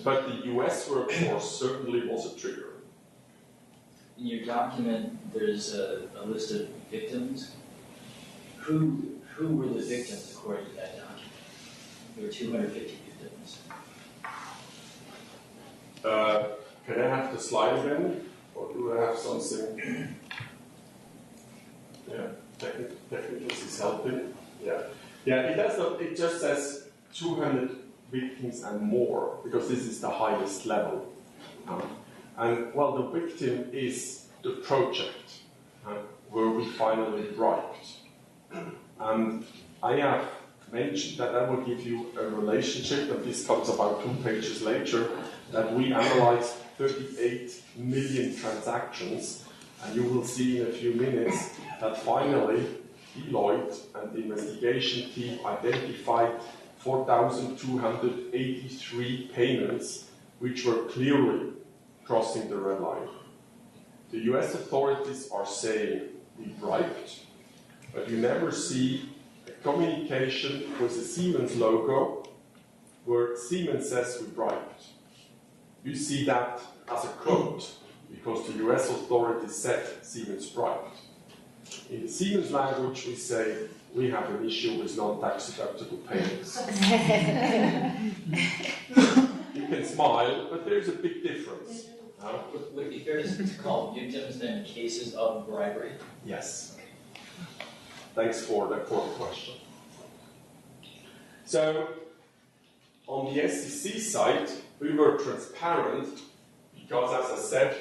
But the US workforce certainly was a trigger. In your document, there's a list of victims. Who were the victims according to that document? There were 250 victims. Can I have the slide again? Or do I have something? Yeah, technically is helping. Yeah, it does not. It just says 200 victims and more because this is the highest level. And well, the victim is the project where we finally bribed. And I have mentioned that I will give you a relationship, and this comes about 2 pages later, that we analyzed 38 million transactions, and you will see in a few minutes that finally Deloitte and the investigation team identified 4,283 payments which were clearly crossing the red line. The US authorities are saying we bribed, but you never see a communication with a Siemens logo where Siemens says we bribed. You see that as a quote because the US authorities said Siemens bribed. In the Siemens language, we say we have an issue with non-tax deductible payments. You can smile, but there's a big difference. Would it be fair to call victims then cases of bribery? Yes. Thanks for the question. So, on the SEC side, we were transparent because, as I said,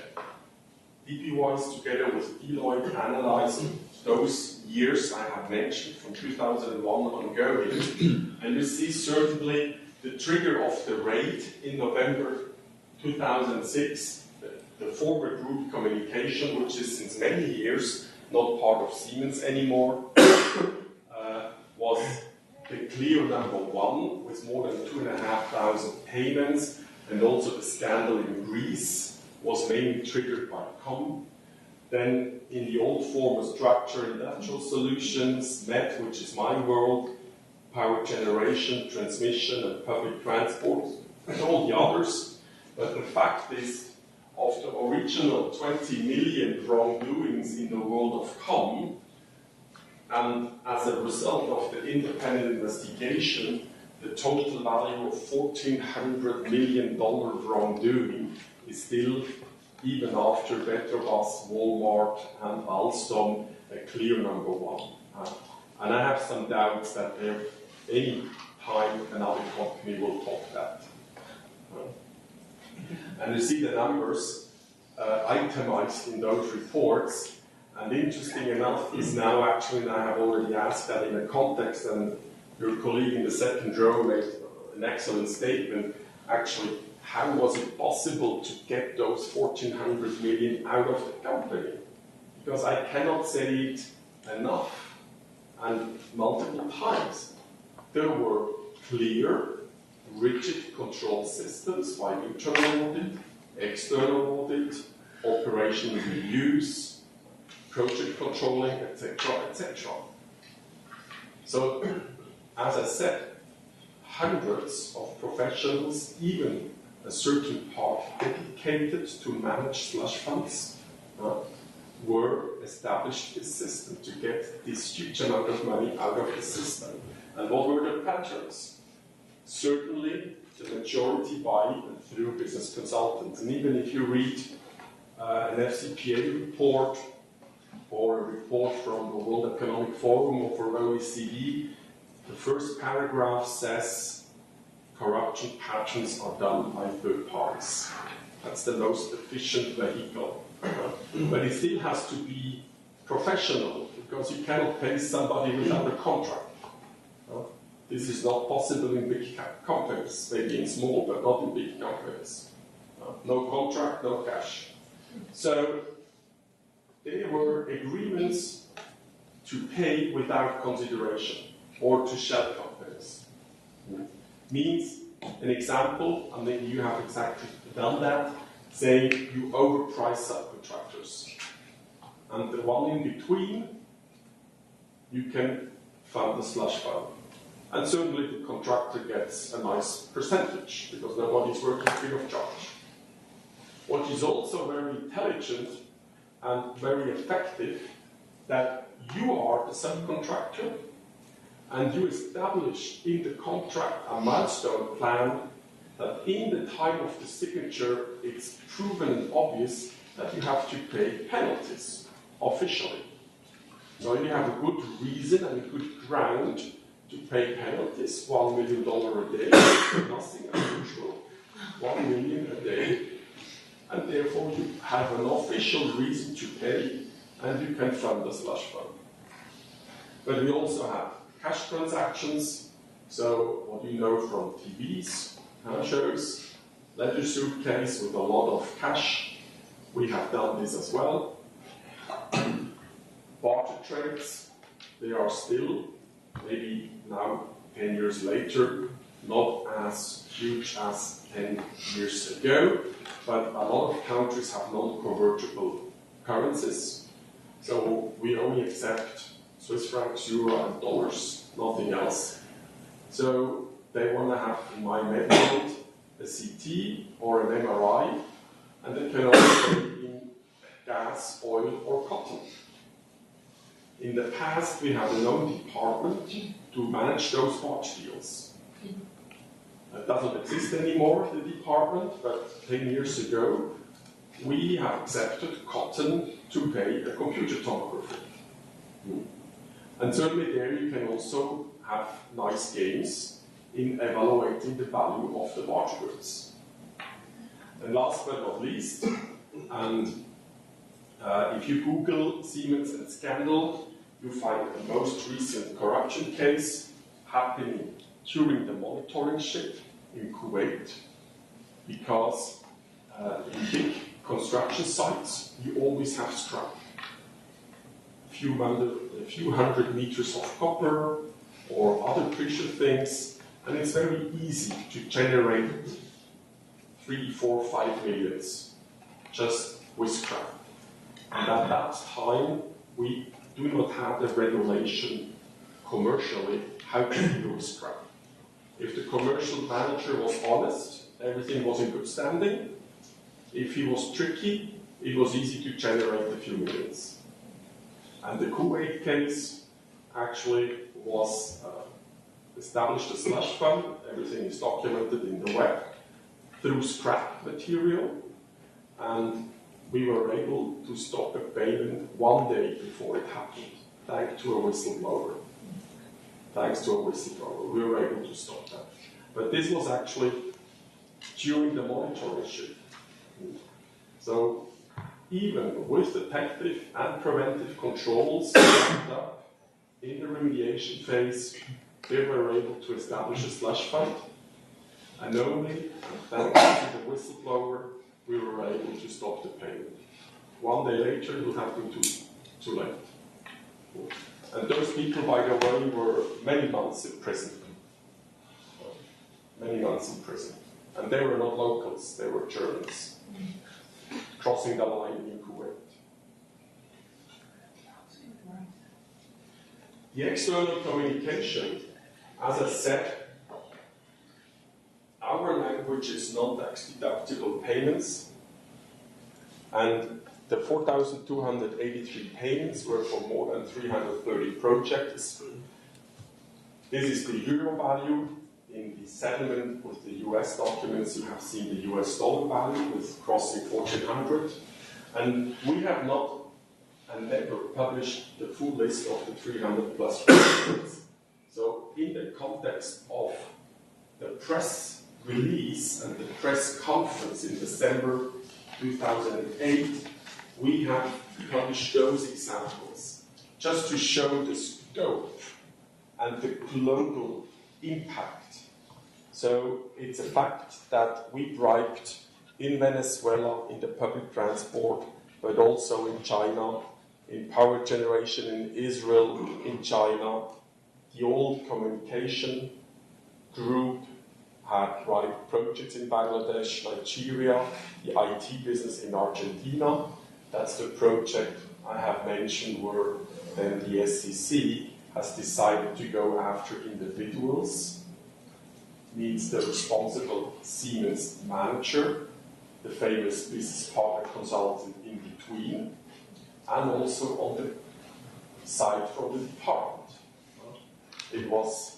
DPYs together with Deloitte analyzing those years I have mentioned from 2001 ongoing, and you see certainly the trigger of the raid in November 2006, the former group communication, which is since many years not part of Siemens anymore, was the clear number one with more than 2,500 payments, and also the scandal in Greece was mainly triggered by COM. Then in the old former structure, industrial solutions, MET, which is my world, power generation, transmission, and public transport, and all the others. But the fact is, of the original 20 million wrongdoings in the world of COM, and as a result of the independent investigation, the total value of $1,400 million wrongdoing is still, even after Petrobras, Walmart, and Alstom, a clear number one. And I have some doubts that any time another company will top that. And you see the numbers itemized in those reports. And interesting enough is now actually, and I have already asked that in a context, and your colleague in the second row made an excellent statement, actually, how was it possible to get those 1,400 million out of the company? Because I cannot say it enough and multiple times. There were clear, rigid control systems by internal audit, external audit, operational reviews, project controlling, etc., etc. So, as I said, hundreds of professionals, even a certain part dedicated to manage slush funds, were established this system to get this huge amount of money out of the system. And what were the patterns? Certainly, the majority by and through business consultants. And even if you read an FCPA report or a report from the World Economic Forum or from OECD, the first paragraph says corruption patterns are done by third parties. That's the most efficient vehicle. But it still has to be professional, because you cannot pay somebody without a contract. This is not possible in big companies, maybe in small, but not in big companies. No contract, no cash. So there were agreements to pay without consideration, or to shell companies. Means, an example, and then you have exactly done that, say you overprice subcontractors. And the one in between, you can fund the slush fund. And certainly the contractor gets a nice percentage because nobody's working free of charge. What is also very intelligent and very effective, that you are the subcontractor and you establish in the contract a milestone plan that in the time of the signature it's proven and obvious that you have to pay penalties officially. So you have a good reason and a good ground to pay penalties, $1 million a day, nothing unusual, 1 million a day, and therefore you have an official reason to pay and you can fund the slush fund. But we also have cash transactions, so what you know from TVs, shows, leather suitcase with a lot of cash, we have done this as well. Barter trades, they are still, maybe now 10 years later, not as huge as 10 years ago, but a lot of countries have non-convertible currencies. So we only accept Swiss francs, euro, and dollars, nothing else. So they want to have, in my method, a CT or an MRI, and they can also pay in gas, oil, or cotton. In the past, we had an own department to manage those watch deals. It doesn't exist anymore, the department, but 10 years ago, we have accepted cotton to pay a computer tomography. And certainly there you can also have nice gains in evaluating the value of the watch goods. And last but not least, and if you Google Siemens and scandal, you find the most recent corruption case happening during the monitoring ship in Kuwait, because in big construction sites, you always have scrap. A few hundred meters of copper or other precious things, and it's very easy to generate 3, 4, 5 millions just with scrap. And at that time, we do not have the regulation commercially how to deal with scrap. If the commercial manager was honest, everything was in good standing. If he was tricky, it was easy to generate a few millions. And the Kuwait case actually was established a slush fund, everything is documented in the web, through scrap material, and we were able to stop a payment 1 day before it happened, thanks to a whistleblower. We were able to stop that. But this was actually during the monitoring shift. So even with detective and preventive controls set up in the remediation phase, we were able to establish a slush fund, and only thanks to the whistleblower, we were able to stop the payment. 1 day later, it would have been too late. And those people, by the way, were many months in prison. And they were not locals, they were Germans, crossing the line in Kuwait. The external communication, as I said, our language is non-tax deductible payments, and the 4,283 payments were for more than 330 projects. This is the euro value. In the settlement with the US documents, you have seen the US dollar value with crossing 1,400. And we have not and never published the full list of the 300 plus projects. So in the context of the press release and the press conference in December 2008, we have published those examples just to show the scope and the global impact. So it's a fact that we bribed in Venezuela, in the public transport, but also in China, in power generation in Israel, in China. The old communication group had bribed projects in Bangladesh, Nigeria, the IT business in Argentina. That's the project I have mentioned where then the SEC has decided to go after individuals, meets the responsible Siemens manager, the famous business partner consultant in between, and also on the side from the department. It was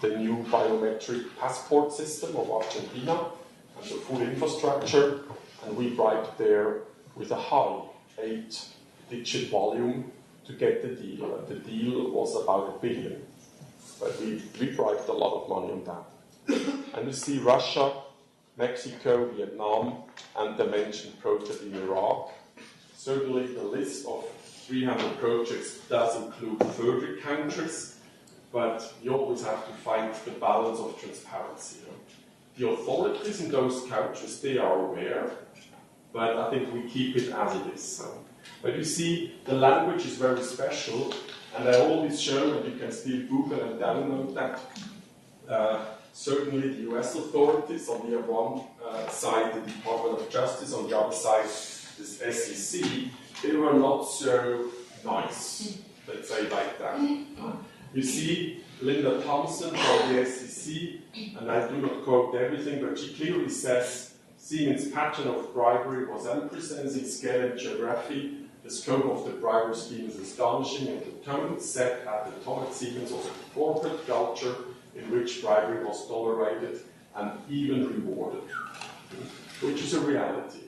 the new biometric passport system of Argentina and the full infrastructure, and we bribed there with a high 8-digit volume to get the deal. And the deal was about $1 billion. But we bribed a lot of money on that. And you see Russia, Mexico, Vietnam, and the mentioned project in Iraq. Certainly the list of 300 projects does include further countries, but you always have to find the balance of transparency. The authorities in those countries, they are aware, but I think we keep it as it is. But you see, the language is very special, and I always show, and you can still Google and download that, certainly the US authorities, on the one side the Department of Justice, on the other side this SEC, they were not so nice, let's say like that. You see Linda Thompson from the SEC, and I do not quote everything, but she clearly says Siemens' pattern of bribery was unprecedented in scale and geography. The scope of the bribery scheme is astonishing, and the tone set at the top at Siemens was a corporate culture in which bribery was tolerated and even rewarded, which is a reality.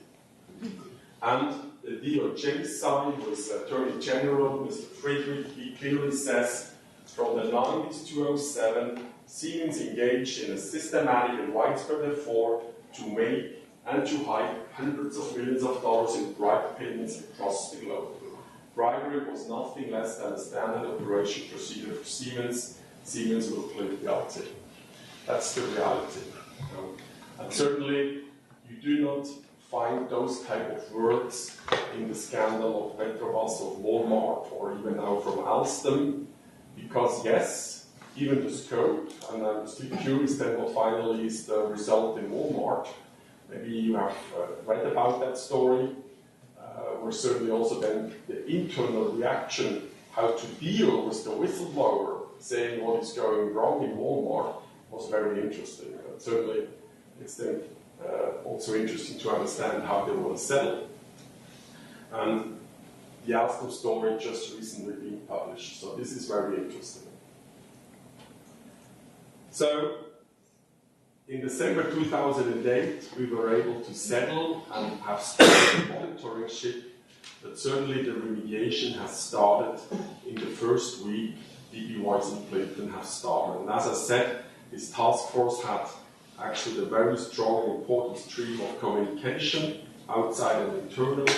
And the DOJ side with Attorney General Mr. Friedrich, he clearly says, from the 90s to 2007, Siemens engaged in a systematic and widespread effort to make and to hide hundreds of millions of dollars in bribe payments across the globe. Bribery was nothing less than a standard operation procedure for Siemens. Siemens will plead guilty. That's the reality. And certainly, you do not find those type of words in the scandal of Petrobras, of Walmart, or even now from Alstom, because yes, even the scope, and I'm still curious then what finally is the result in Walmart. Maybe you have read about that story, where certainly also then the internal reaction, how to deal with the whistleblower saying what is going wrong in Walmart, was very interesting. Certainly, it's then also interesting to understand how they will settle. And the Alstom story just recently been published, so this is very interesting. So, in December 2008, we were able to settle and have started the monitoring ship, but certainly the remediation has started in the first week. DB Weiss and Clinton have started. And as I said, this task force had actually a very strong and important stream of communication outside and internally,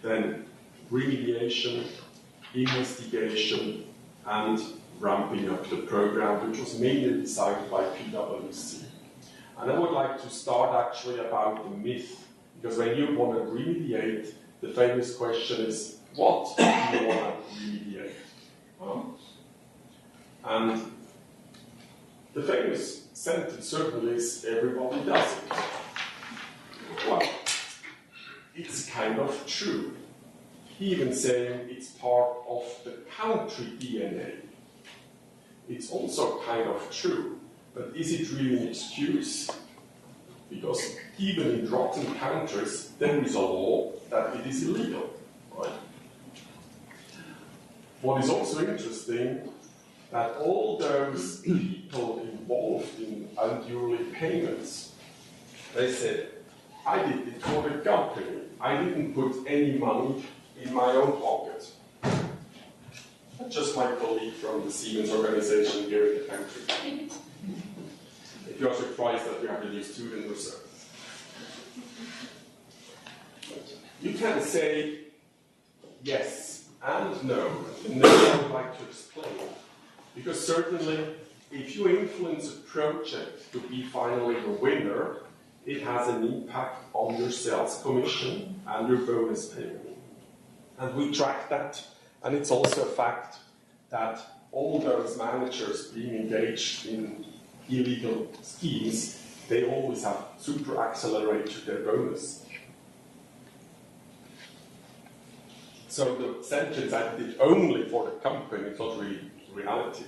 then remediation, investigation, and ramping up the program, which was mainly decided by PwC. And I would like to start actually about the myth, because when you want to remediate, the famous question is, what do you want to remediate? And the famous sentence certainly is, everybody does it. Well, it's kind of true. Even saying it's part of the country DNA. It's also kind of true, but is it really an excuse? Because even in rotten countries, there is a law that it is illegal, right? What is also interesting, that all those people involved in unduly payments, they said, I did it for the company. I didn't put any money in my own pocket. Just my colleague from the Siemens organization here in the country. If you are surprised that we have a new student or so. You can say yes and no. And no, I would like to explain. Because certainly, if you influence a project to be finally the winner, it has an impact on your sales commission and your bonus payment. And we track that. And it's also a fact that all those managers being engaged in illegal schemes, they always have super accelerated their bonus. So the sentence I did only for the company, it's not really reality.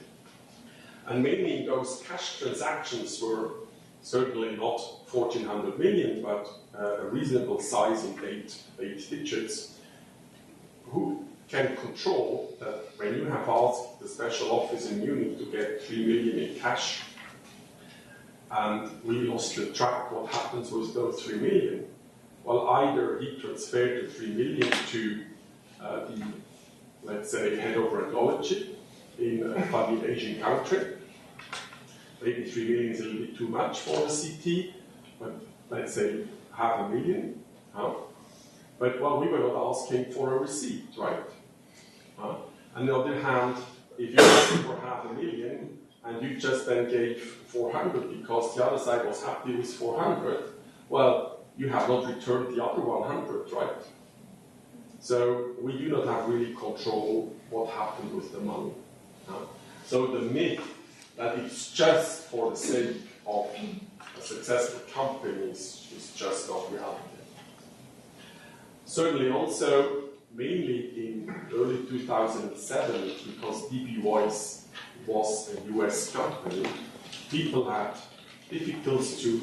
And many of those cash transactions were certainly not 1,400 million, but a reasonable size in eight digits. Who can control that when you have asked the special office in Munich to get 3 million in cash, and we lost the track, what happens with those 3 million? Well, either he transferred the 3 million to the, let's say, head of radiology in a funny Asian country. Maybe 3 million is a little bit too much for the CT, but let's say 500,000. Huh? But well, we were not asking for a receipt, right? On the other hand, if you asked for 500,000 and you just then gave 400 because the other side was happy with 400, well, you have not returned the other 100, right? So we do not have really control what happened with the money. So the myth that it's just for the sake of a successful company is just not reality. Certainly also, mainly in early 2007, because DB Voice was a US company, people had difficulties to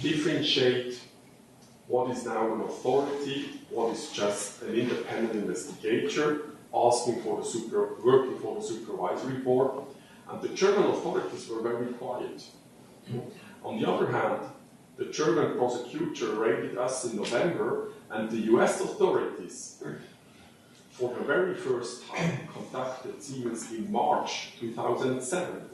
differentiate what is now an authority, what is just an independent investigator asking for the working for the supervisory board. And the German authorities were very quiet. On the other hand, the German prosecutor raided us in November, and the US authorities, for the very first time, contacted Siemens in March 2007.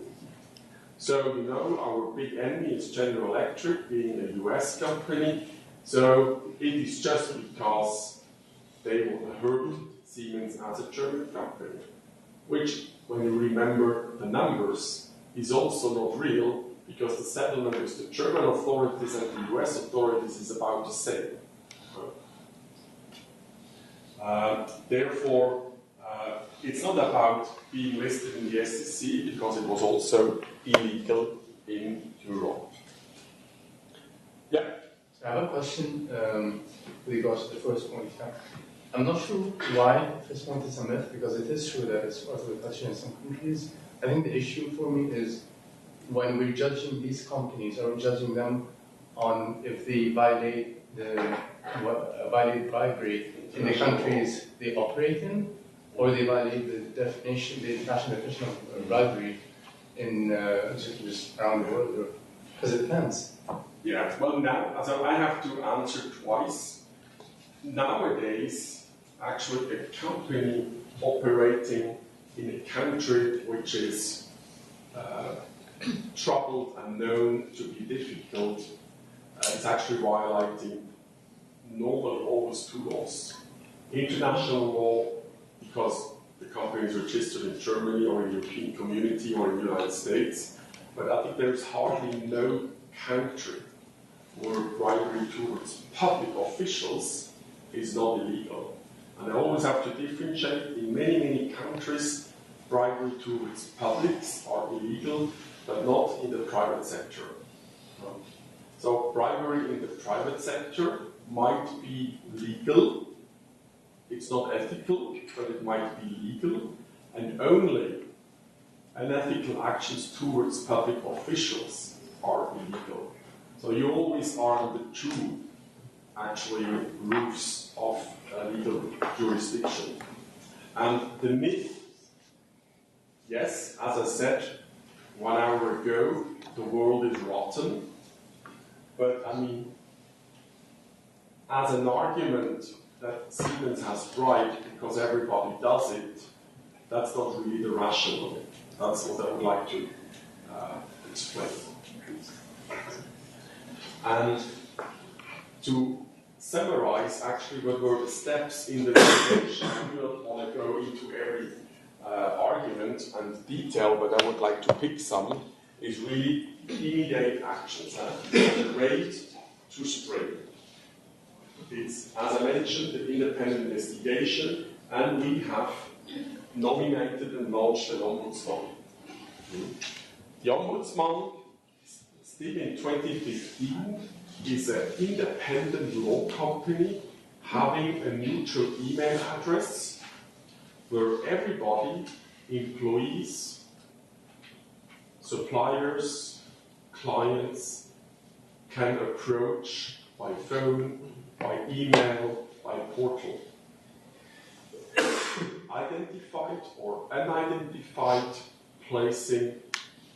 So, you know, our big enemy is General Electric, being a US company. So, it is just because they heard Siemens as a German company, which, when you remember the numbers, is also not real, because the settlement with the German authorities and the US authorities is about the same. Therefore, it's not about being listed in the SEC, because it was also illegal in Europe. Yeah? I have a question with regards to the first point. I'm not sure why the first point is a myth, because it is true that it's part of the culture in some countries. I think the issue for me is when we're judging these companies, are we judging them on if they violate bribery in the countries they operate in, or they violate the international definition of bribery in just around the world? Because it depends. Yeah, well, now, so I have to answer twice. Nowadays, actually, a company operating in a country which is troubled and known to be difficult, it's actually violating normally always two laws. International law, because the company is registered in Germany or in the European Community or in the United States, but I think there's hardly no country where bribery towards public officials is not illegal. And I always have to differentiate. In many, many countries, bribery towards publics are illegal, but not in the private sector. So bribery in the private sector might be legal. It's not ethical, but it might be legal. And only unethical actions towards public officials are illegal. So you always are on the two, actually, roofs of legal jurisdiction. And the myth, yes, as I said 1 hour ago, the world is rotten. But I mean, as an argument that Siemens has bribed because everybody does it, that's not really the rationale of it. That's what I would like to explain. And to summarize actually what were the steps in the litigation, I do not want to go into every argument and detail, but I would like to pick some, is really immediate actions. The raid to spring. It's, as I mentioned, the independent investigation, and we have nominated and launched an ombudsman. The ombudsman, still in 2015, is an independent law company having a neutral email address where everybody, employees, suppliers, clients, can approach by phone, by email, by portal. Identified or unidentified placing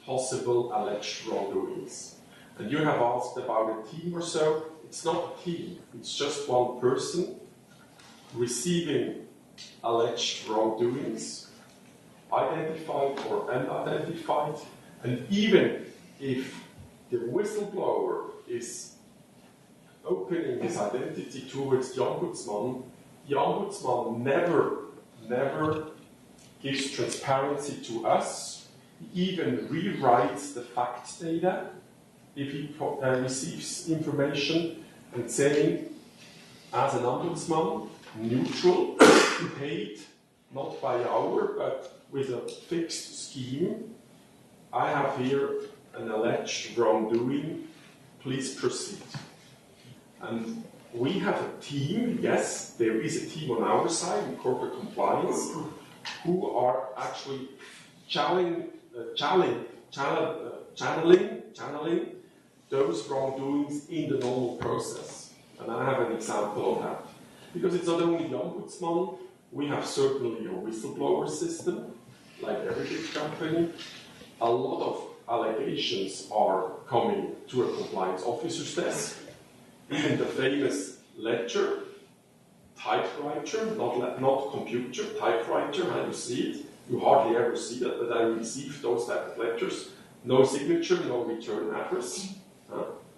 possible alleged wrongdoings. And you have asked about a team or so. It's not a team, it's just one person receiving alleged wrongdoings, identified or unidentified, and even if the whistleblower is opening his identity towards the ombudsman never gives transparency to us. He even rewrites the fact data if he receives information, and saying, as an ombudsman, neutral, paid not by hour but with a fixed scheme, I have here an alleged wrongdoing, please proceed. And we have a team, yes, there is a team on our side in corporate compliance who are actually channeling those wrongdoings in the normal process. And I have an example of that. Because it's not only the ombudsman, we have certainly a whistleblower system, like every big company. A lot of allegations are coming to a compliance officer's desk. Even the famous ledger, typewriter, not computer, typewriter, how you see it. You hardly ever see that, but I received those type of ledgers. No signature, no return address.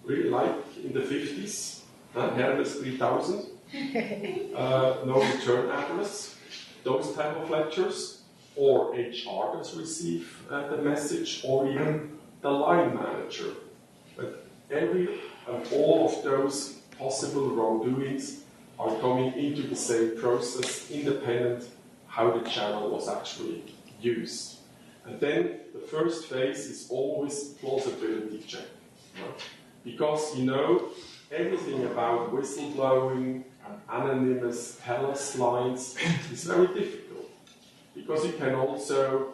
Really like in the 50s, Hermes 3000. No return address. Those type of ledgers. Or HR does receive the message, or even the line manager. But every and all of those possible wrongdoings are coming into the same process, independent how the channel was actually used. And then the first phase is always plausibility check. Right? Because you know everything about whistleblowing and anonymous tell us lines is very difficult. Because you can also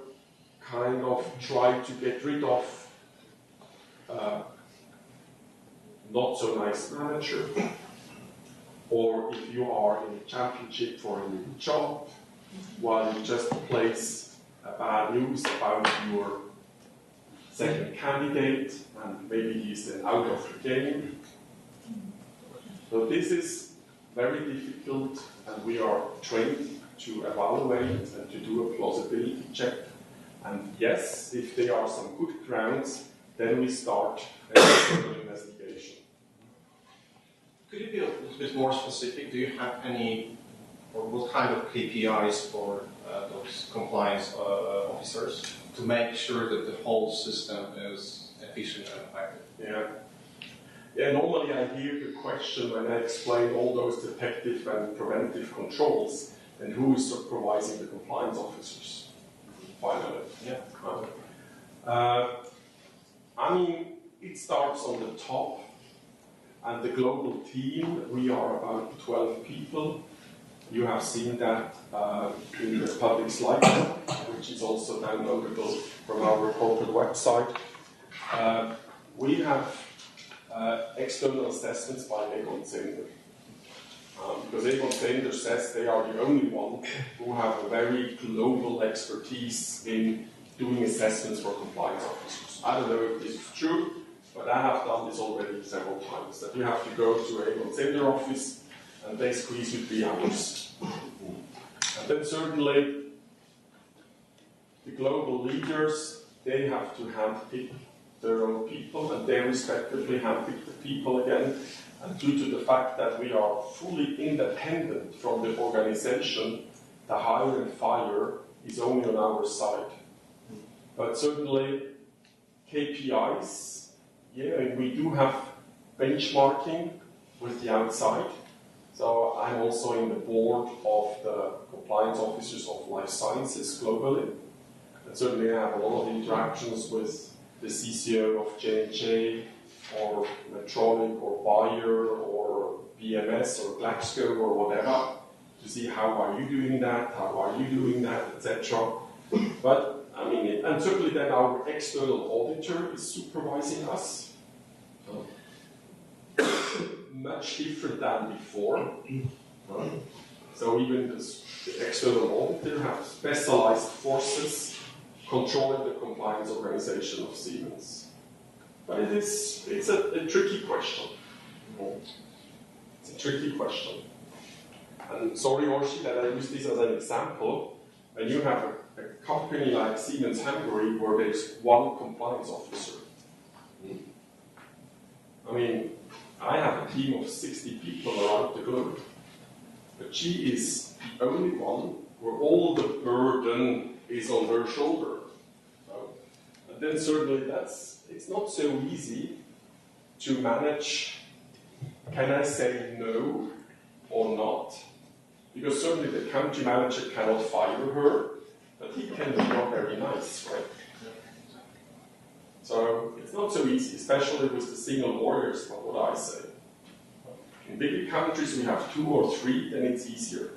kind of try to get rid of not so nice manager, or if you are in a championship for a new job, while you just place a bad news about your second candidate, and maybe he's then out of the game. So this is very difficult, and we are trained to evaluate and to do a plausibility check. And yes, if there are some good grounds, then we start an investigation. Could you be a little bit more specific? Do you have any, or what kind of KPIs for those compliance officers to make sure that the whole system is efficient and effective? Yeah, normally I hear the question when I explain all those detective and preventive controls and who is supervising the compliance officers. Finally, I mean, it starts on the top, and the global team, we are about 12 people. You have seen that in the public slide, which is also downloadable from our corporate website. We have external assessments by Egon Zehnder. Because Egon Zehnder says they are the only one who have a very global expertise in doing assessments for compliance officers. I don't know if this is true, but I have done this already several times, that you have to go to Egon Zehnder office and they squeeze you 3 hours. And then certainly the global leaders, they have to handpick their own people, and they respectively handpick the people again. And due to the fact that we are fully independent from the organization, the hire and fire is only on our side. But certainly KPIs, and we do have benchmarking with the outside. So I'm also in the board of the compliance officers of life sciences globally. And certainly I have a lot of interactions with the CCO of J&J, or Medtronic, or Bayer, or BMS, or Glaxo, or whatever, to see how are you doing that, etc. But I mean, and certainly then our external auditor is supervising us. Much different than before. So even the external auditor has specialized forces controlling the compliance organization of Siemens. But it's a tricky question. It's a tricky question. And sorry, Orshi, that I use this as an example. When you have a company like Siemens Hungary where there's one compliance officer. I mean, I have a team of 60 people around the globe. But she is the only one where all the burden is on her shoulder. And then certainly it's not so easy to manage, can I say no or not? Because certainly the country manager cannot fire her, but he can be not very nice, right? So it's not so easy, especially with the single lawyers, what would I say? In bigger countries we have 2 or 3, then it's easier.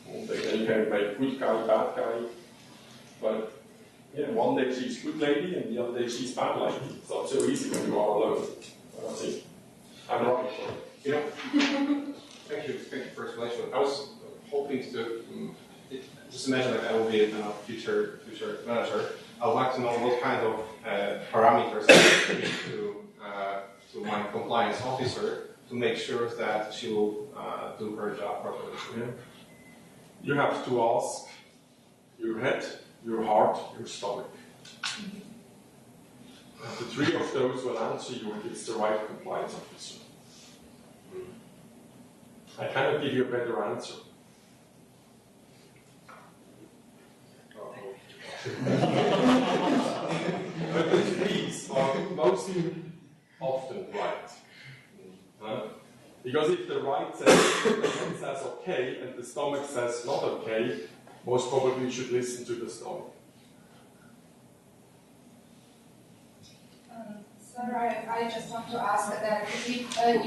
And then you can make good guy, bad guy. But yeah, one day she's good lady and the other day she's bad lady. It's not so easy when you are alone. I think. I'm right. Yeah. Thank you for the explanation. I was hoping to just imagine that I will be a future manager. I would like to know what kind of parameters I need to my compliance officer to make sure that she will do her job properly. Yeah. You have to ask your head, your heart, your stomach. The 3 of those will answer you if it's the right compliance officer. I cannot give you a better answer. But the 3s are most often right. Because if the right says, the head says okay and the stomach says not okay, most probably you should listen to the stomach. Sir, I just want to ask that if an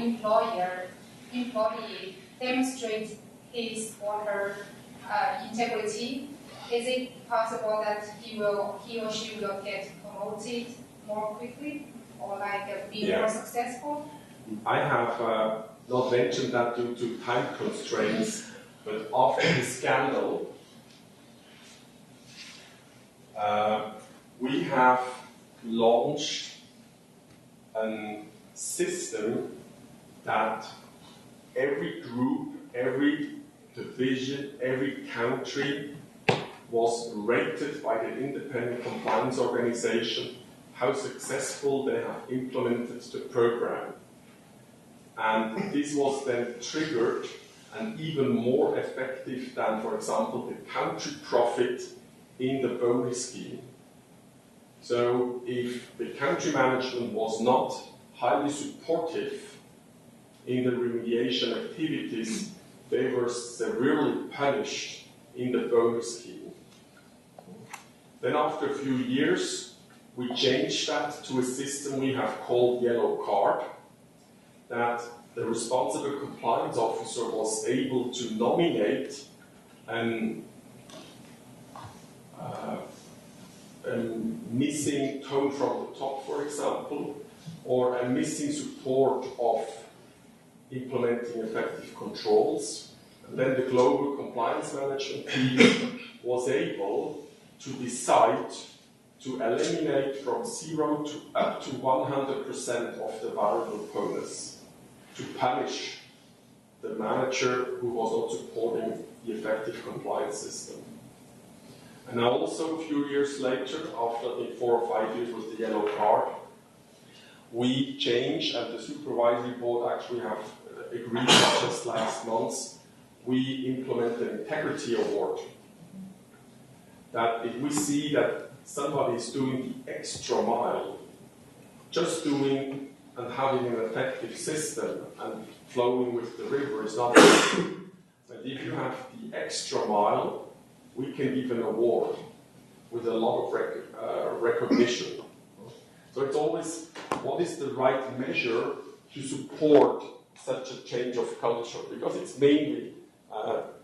employee demonstrates his or her integrity, is it possible that he or she will get promoted more quickly or be more successful? I have not mentioned that due to time constraints, but after the scandal, we have launched a system that every group, every division, every country was rated by the independent compliance organization, how successful they have implemented the program. And this was then triggered and even more effective than, for example, the country profit in the bonus scheme. So if the country management was not highly supportive in the remediation activities, they were severely punished in the bonus scheme. Then after a few years, we changed that to a system we have called Yellow Card, that the responsible compliance officer was able to nominate a missing tone from the top, for example, or a missing support of implementing effective controls. And then the global compliance management team was able to decide to eliminate from 0 to up to 100% of the variable bonus, to punish the manager who was not supporting the effective compliance system. And now also a few years later, after I think 4 or 5 years with the yellow card, we changed, and the supervisory board actually have agreed just last month, we implement an integrity award. That if we see that somebody is doing the extra mile, just doing and having an effective system and flowing with the river is not enough. But if you have the extra mile, we can give an award with a lot of recognition. So it's always, what is the right measure to support such a change of culture? Because it's mainly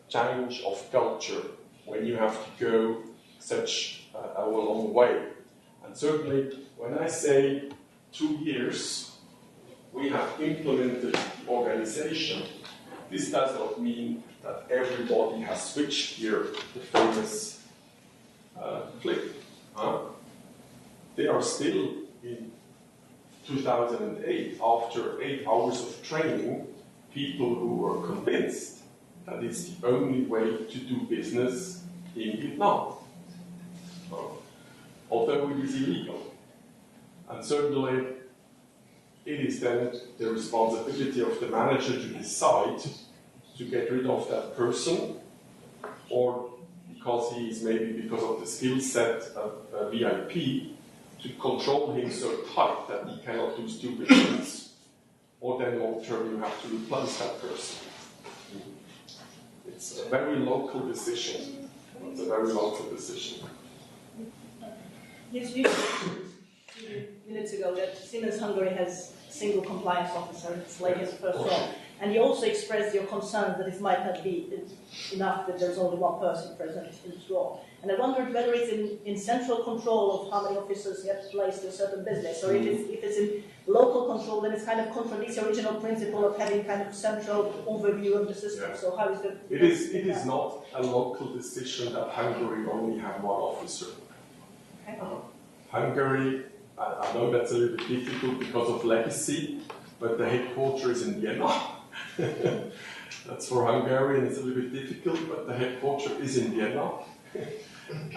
change of culture when you have to go such a long way. And certainly, when I say 2 years, we have implemented the organization, this does not mean that everybody has switched here, the famous flip. They are still in 2008, after 8 hours of training, people who were convinced that it's the only way to do business in Vietnam, although it is illegal. And certainly, it is then the responsibility of the manager to decide to get rid of that person, or because he is maybe because of the skill set of a VIP, to control him so tight that he cannot do stupid things, or then long term you have to replace that person. It's a very local decision. It's a very local decision. Yes, you said 2 minutes ago that Siemens Hungary has a single compliance officer. It's like his first role. And you also expressed your concern that it might not be enough that there's only one person present in this role. And I wondered whether it's in central control of how many officers you have to place to a certain business, or if it's in local control, then it's kind of contradicts the original principle of having kind of central overview of the system. Yeah. So how is that? It is not a local decision that Hungary only have one officer. Okay. Hungary, I know that's a little bit difficult because of legacy, but the headquarters is in Vienna. That's for Hungarian, it's a little bit difficult, but the headquarters is in Vienna.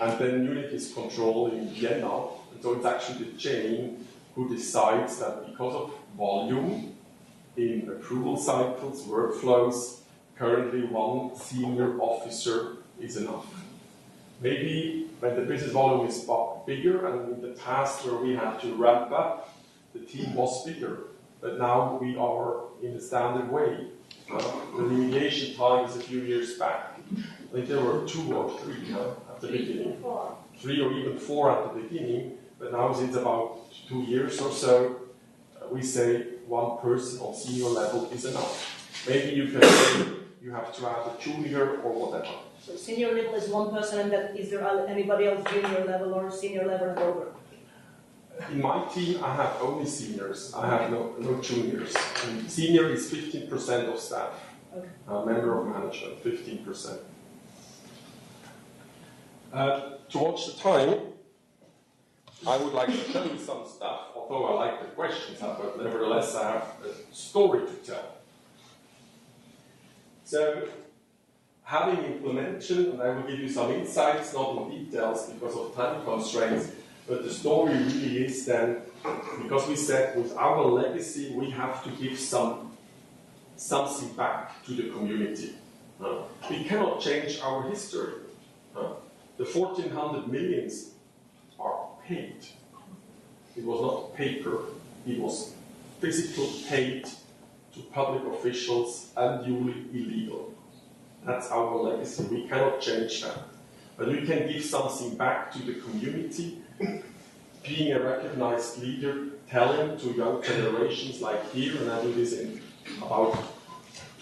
And then Munich is controlling Vienna, and so it's actually the chain who decides that because of volume in approval cycles, workflows, currently one senior officer is enough. Maybe when the business volume is bigger, and in the past where we had to ramp up, the team was bigger, but now we are in the standard way. The remediation time is a few years back. I think there were 2 or 3 at the beginning. 3 or even 4 at the beginning, but now since about 2 years or so, we say one person on senior level is enough. Maybe you can say you have to add a junior or whatever. So senior level is one person, and then is there anybody else junior level or senior level and over? In my team, I have only seniors. I have no juniors. And senior is 15% of staff. Okay. Member of management, 15%. To watch the time, I would like to tell you some stuff, although I like the questions, but nevertheless I have a story to tell. So, having implementation, and I will give you some insights, not in details because of time constraints, but the story really is then, because we said with our legacy we have to give something back to the community. We cannot change our history. The 1,400 millions are paid. It was not paper, it was physical paid to public officials and duly illegal. That's our legacy. We cannot change that. But we can give something back to the community, being a recognized leader, telling to young generations like here, and I do this in about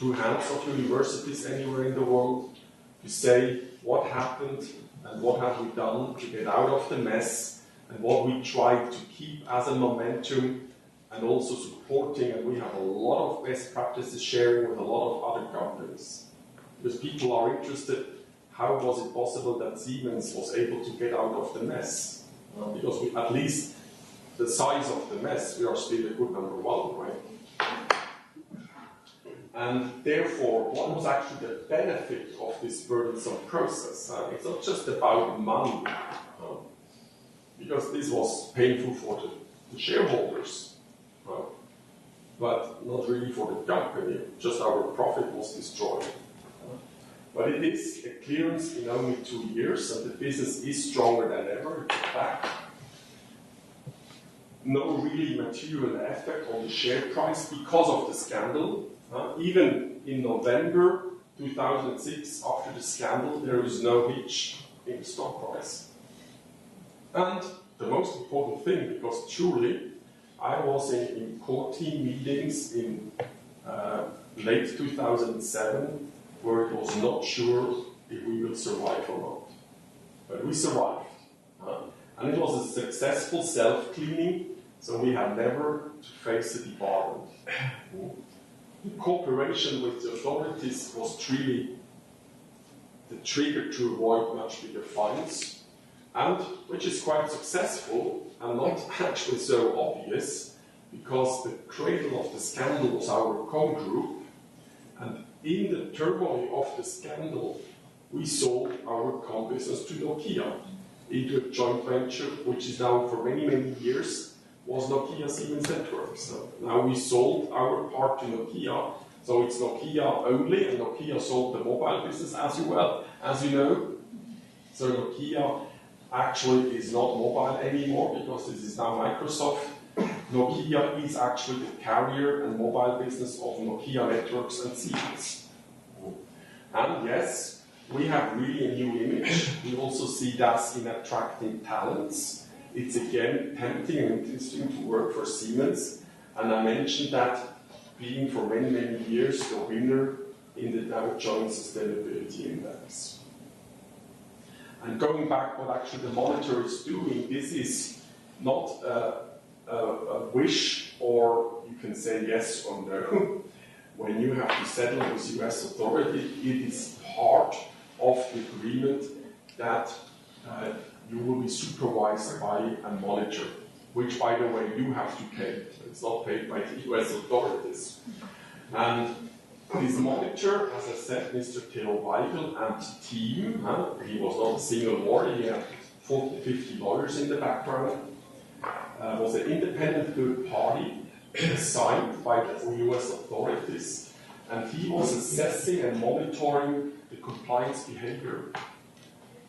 2/3 of universities anywhere in the world, to say what happened and what have we done to get out of the mess, and what we tried to keep as a momentum, and also supporting, and we have a lot of best practices sharing with a lot of other companies. Because people are interested, how was it possible that Siemens was able to get out of the mess? Because we, at least the size of the mess, we are still a good number 1, right? And therefore, what was actually the benefit of this burdensome process? It's not just about money, because this was painful for the shareholders, but not really for the company, just our profit was destroyed. But it is a clearance in only 2 years, and the business is stronger than ever. It's back. No really material effect on the share price because of the scandal. Even in November 2006, after the scandal, there is no hitch in the stock price. And the most important thing, because truly, I was in core team meetings in late 2007 where it was not sure if we will survive or not. But we survived. And it was a successful self-cleaning, so we had never to face a debarment. The cooperation with the authorities was really the trigger to avoid much bigger fines, and which is quite successful and not actually so obvious, because the cradle of the scandal was our com group, and in the turmoil of the scandal, we sold our com business to Nokia into a joint venture, which is now for many, many years was Nokia Siemens Networks. So now we sold our part to Nokia, so it's Nokia only, and Nokia sold the mobile business as you know. So Nokia actually is not mobile anymore because this is now Microsoft. Nokia is actually the carrier and mobile business of Nokia Networks and Siemens. And yes, we have really a new image. We also see that in attracting talents. It's again tempting and interesting to work for Siemens. And I mentioned that being for many, many years the winner in the Dow Jones Sustainability Index. And going back what actually the monitor is doing, this is not a wish, or you can say yes or no. When you have to settle with US authority, it is part of the agreement that you will be supervised by a monitor, which, by the way, you have to pay. It's not paid by the US authorities. And this monitor, as I said, Mr. Theo Weigel and team, he was not a single lawyer, he had 40, 50 lawyers in the background, was an independent third party assigned by the US authorities, and he was assessing and monitoring the compliance behavior.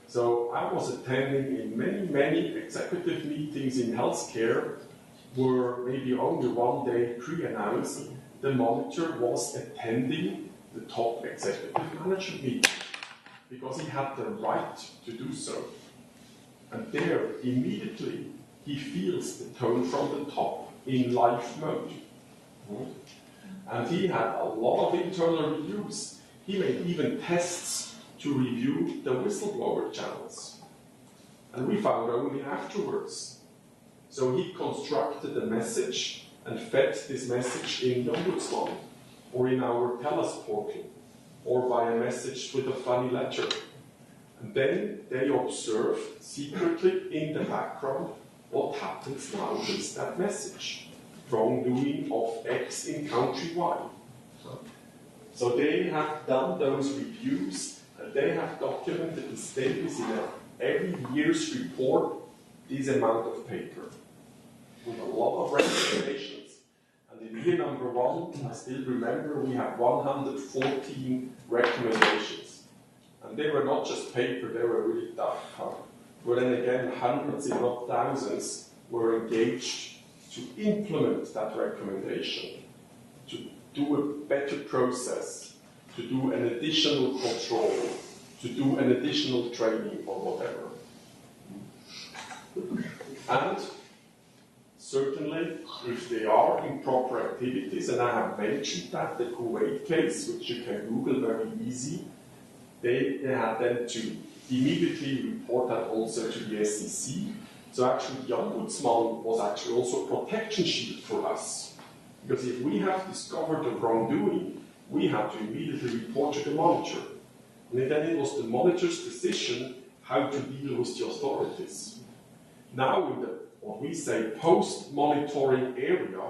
So I was attending in many, many executive meetings in healthcare where maybe only one day pre-announced the monitor was attending the top executive management meeting because he had the right to do so. And there, immediately, he feels the tone from the top in live mode. And he had a lot of internal reviews. He made even tests to review the whistleblower channels. And we found only afterwards. So he constructed a message and fed this message in the Ombudsman, or in our Tellus portal, or by a message with a funny letter. And then they observed secretly in the background what happens now with that message. Wrongdoing of X in country Y. So they have done those reviews, and they have documented the status in every year's report, this amount of paper, with a lot of recommendations. And in year number 1, I still remember we had 114 recommendations. And they were not just paper, they were really tough. But then again, hundreds, if not thousands, were engaged to implement that recommendation, to do a better process, to do an additional control, to do an additional training or whatever. And certainly, if they are improper activities, and I have mentioned that, the Kuwait case, which you can Google very easy, they had then to immediately report that also to the SEC. So actually, the Ombudsman was actually also a protection shield for us. Because if we have discovered the wrongdoing, we had to immediately report to the monitor. And then it was the monitor's decision how to deal with the authorities. Now, in the, what we say, post-monitoring area,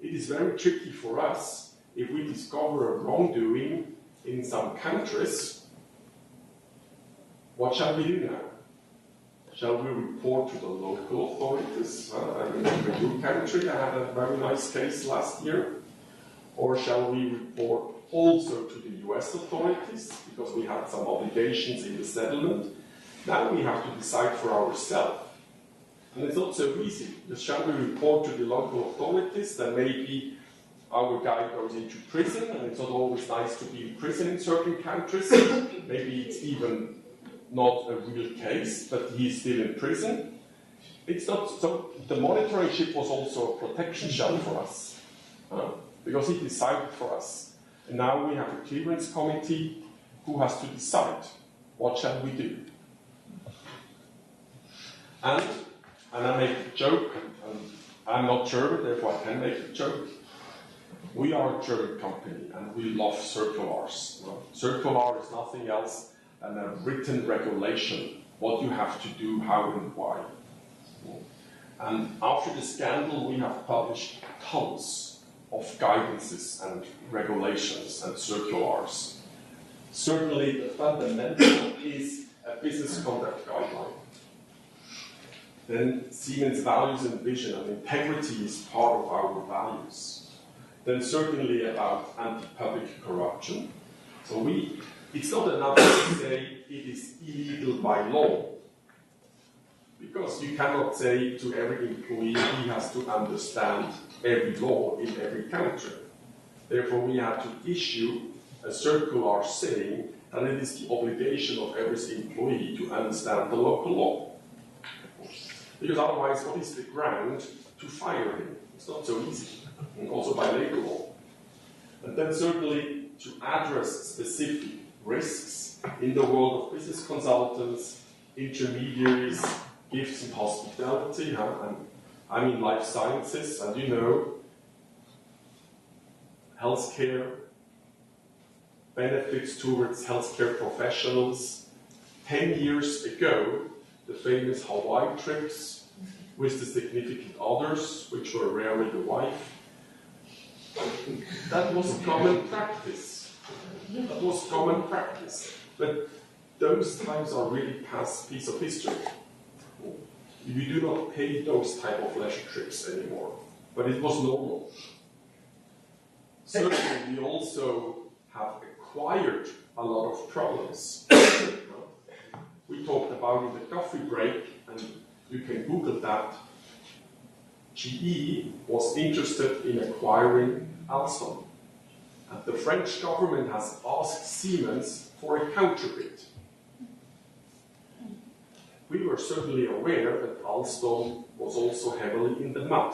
it is very tricky for us if we discover a wrongdoing in some countries. What shall we do now? Shall we report to the local authorities? I remember your country, I had a very nice case last year. Or shall we report also to the US authorities, because we had some obligations in the settlement? Now we have to decide for ourselves. And it's not so easy. Just shall we report to the local authorities, then maybe our guy goes into prison, and it's not always nice to be in prison in certain countries. Maybe it's even not a real case, but he's still in prison. It's not so. The monitoring ship was also a protection shell for us, because he decided for us. And now we have a clearance committee who has to decide what shall we do. And I make a joke, and I'm not German, therefore I can make a joke. We are a German company and we love circulars. Circular is nothing else than a written regulation, what you have to do, how and why. And after the scandal, we have published tons of guidances and regulations and circulars. Certainly, the fundamental is a business conduct guideline. Then Siemens values and vision, and integrity is part of our values. Then certainly about anti-public corruption. So it's not enough to say it is illegal by law, because you cannot say to every employee he has to understand every law in every country. Therefore, we have to issue a circular saying that it is the obligation of every employee to understand the local law. Because otherwise, what is the ground to fire him? It's not so easy, and also by labor law. And then certainly to address specific risks in the world of business consultants, intermediaries, gifts and hospitality, and I'm in life sciences, and you know, healthcare, benefits towards healthcare professionals. 10 years ago, the famous Hawaii trips with the significant others, which were rarely the wife, that was common practice. That was common practice. But those times are really past piece of history. You do not pay those type of leisure trips anymore. But it was normal. Certainly, we also have acquired a lot of problems. We talked about in the coffee break, and you can Google that. GE was interested in acquiring Alstom. And the French government has asked Siemens for a counterbid. We were certainly aware that Alstom was also heavily in the mud.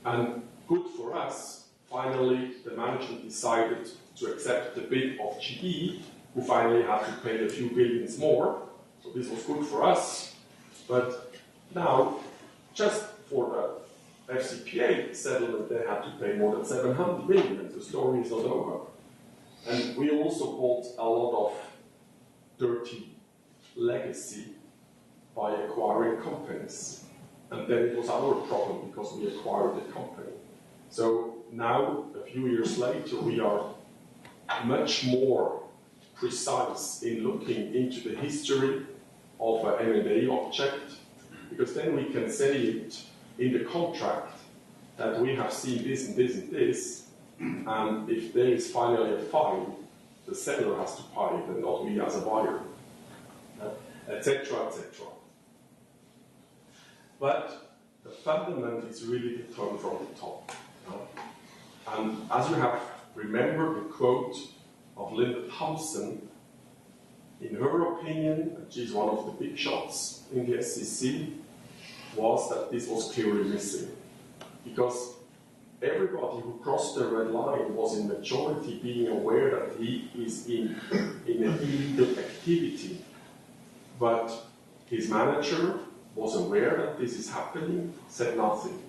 And good for us, finally the management decided to accept the bid of GE, who finally had to pay a few billions more. So this was good for us. But now, just for the FCPA settlement, they had to pay more than 700 million. The story is not over. And we also bought a lot of dirty legacy by acquiring companies. And then it was our problem because we acquired the company. So now, a few years later, we are much more precise in looking into the history of an M&A object, because then we can say it in the contract that we have seen this and this and this, and if there is finally a fine, the seller has to pay it and not we as a buyer, etc., etc. But the fundament is really the tone from the top. And as you have remembered the quote of Linda Thompson, in her opinion, and she's one of the big shots in the SEC, was that this was clearly missing. Because everybody who crossed the red line was in majority being aware that he is in an illegal activity. But his manager was aware that this is happening, said nothing.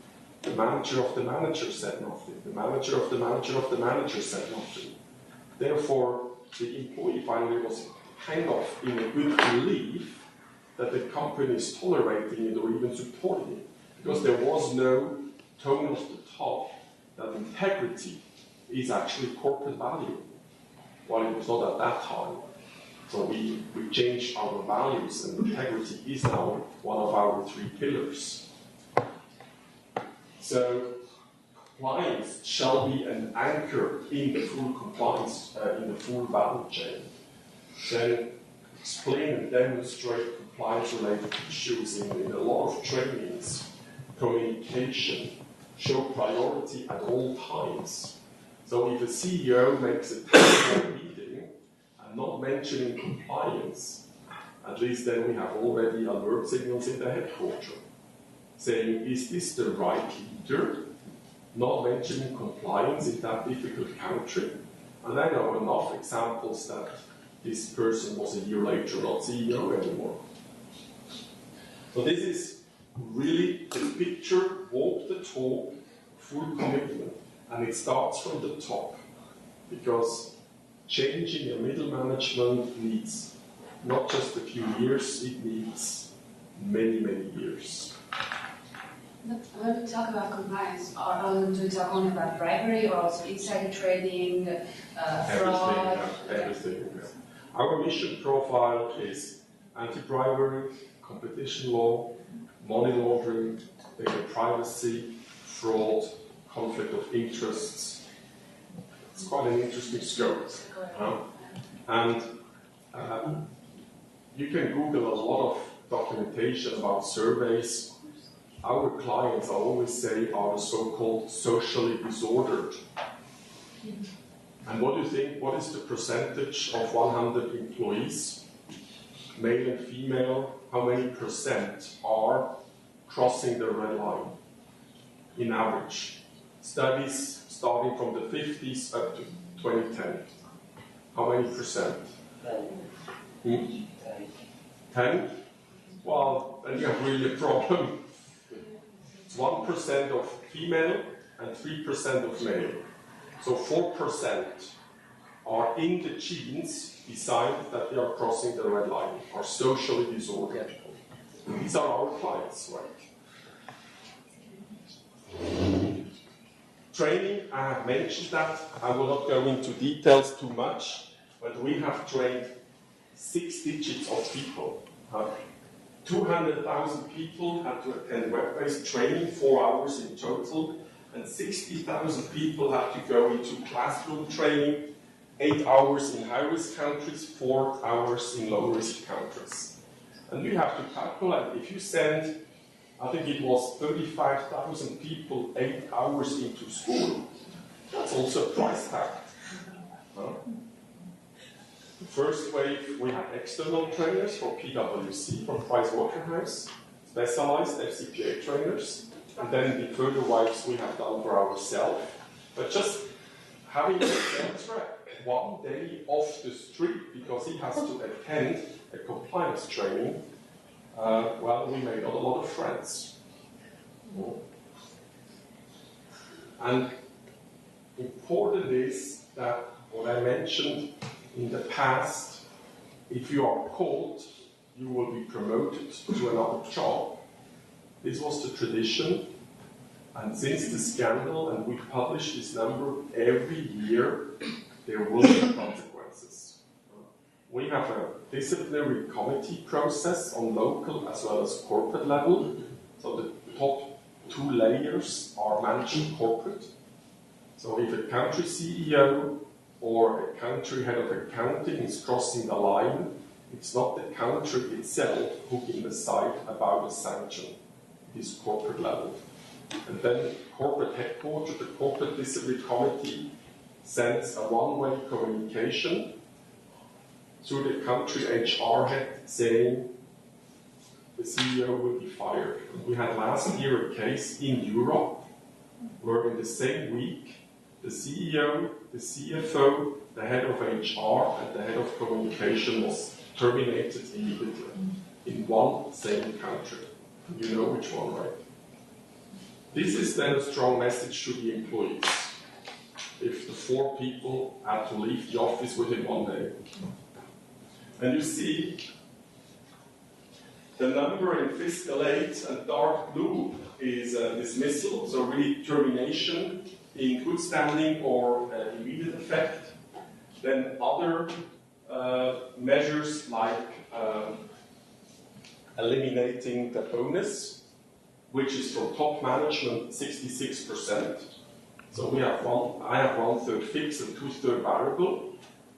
The manager of the manager said nothing. The manager of the manager of the manager said nothing. Therefore, the employee finally was kind of in a good belief that the company is tolerating it or even supporting it, because there was no tone of the top that integrity is actually corporate value, while it was not at that time. So we changed our values, and integrity is now one of our 3 pillars. So compliance shall be an anchor in the full compliance, in the full value chain. Then explain and demonstrate compliance-related issues in a lot of trainings, communication, show priority at all times. So if a CEO makes a technical meeting and not mentioning compliance, at least then we have already alert signals in the headquarters saying, is this the right leader not mentioning compliance in that difficult country. And I know enough examples that this person was a year later not CEO anymore. So this is really the picture, walk the talk, full commitment. And it starts from the top, because changing a middle management needs not just a few years, it needs many, many years. When we talk about compliance, do we talk only about bribery or also insider trading, fraud? Everything. Our mission profile is anti-bribery, competition law, money laundering, data privacy, fraud, conflict of interests. It's quite an interesting scope. And you can Google a lot of documentation about surveys. Our clients, I always say, are the so-called socially disordered. And what do you think, what is the percentage of 100 employees, male and female, how many percent are crossing the red line in average? Studies starting from the 50s up to 2010. How many percent? 10? Well, then you have really a problem. It's 1% of female and 3% of male. So 4% are in the genes decide that they are crossing the red line, are socially disordered. These are our clients, right? Training, I have mentioned that. I will not go into details too much, but we have trained 6 digits of people. 200,000 people had to attend web-based training, 4 hours in total, and 60,000 people had to go into classroom training, 8 hours in high-risk countries, 4 hours in low-risk countries. And we have to calculate, if you send, I think it was 35,000 people 8 hours into school, that's also a price tag. The first wave, we had external trainers for PwC, from Pricewaterhouse, specialized FCPA trainers, and then the further waves we have done for ourselves. But just having a center 1 day off the street because he has to attend a compliance training, well, we made a lot of friends. And important is that what I mentioned in the past, if you are caught, you will be promoted to another job. This was the tradition, and since the scandal, and we publish this number every year, there will be consequences. We have a disciplinary committee process on local as well as corporate level. So the top 2 layers are managing corporate. So if a country CEO or a country head of accounting is crossing the line, it's not the country itself who can decide about a sanction. It is corporate level. And then corporate headquarters, the corporate disciplinary committee, sends a one-way communication to the country HR head saying the CEO will be fired. We had last year a case in Europe where in the same week the CEO, the CFO, the head of HR, and the head of communication was terminated immediately in one same country. You know which one, right? This is then a strong message to the employees. If the 4 people had to leave the office within 1 day. And you see the number in fiscal aid and dark blue is dismissal, so really termination in good standing or immediate effect. Then other measures like eliminating the bonus, which is for top management 66%. So we have I have 1/3 fixed and 2/3 variable.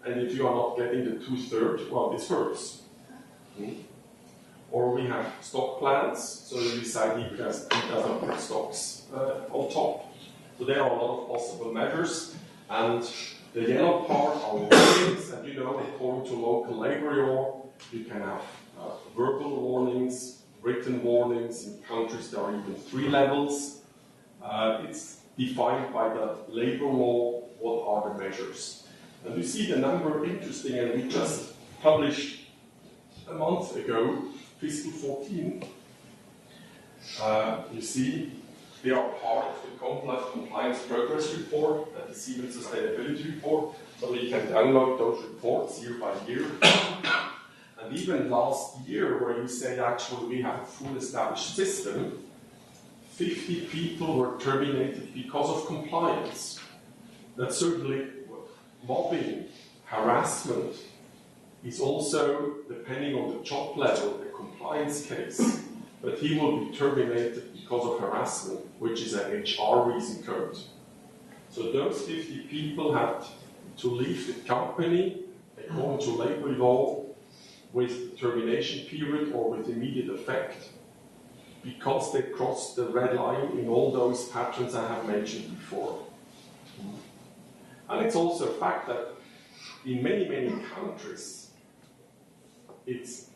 And if you are not getting the 2/3, well, this hurts. Or we have stock plans, so you decide he doesn't put stocks on top. So there are a lot of possible measures. And the yellow part are warnings, and you know, according to local labor law, you can have verbal warnings, written warnings. In countries there are even 3 levels. It's defined by the labor law, what are the measures. And you see the number interesting, and we just published a month ago, fiscal 14. You see, they are part of the Compliance Progress Report and the Siemens Sustainability Report, so you can download those reports year by year. And even last year, where you say actually we have a full established system, 50 people were terminated because of compliance. That's certainly mobbing, harassment is also, depending on the job level, a compliance case. But he will be terminated because of harassment, which is an HR reason code. So those 50 people had to leave the company according to labor law with termination period or with immediate effect, because they crossed the red line in all those patterns I have mentioned before. And it's also a fact that in many, many countries, it's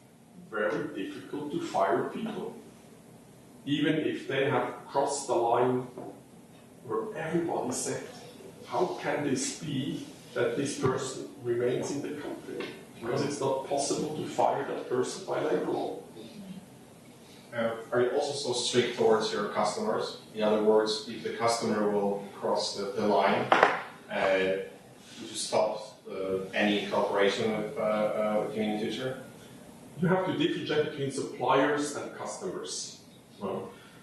very difficult to fire people, even if they have crossed the line where everybody said, how can this be that this person remains in the company? Because it's not possible to fire that person by labor law. Are you also so strict towards your customers? In other words, if the customer will cross the line, would you stop any cooperation with you in the future? You have to differentiate between suppliers and customers.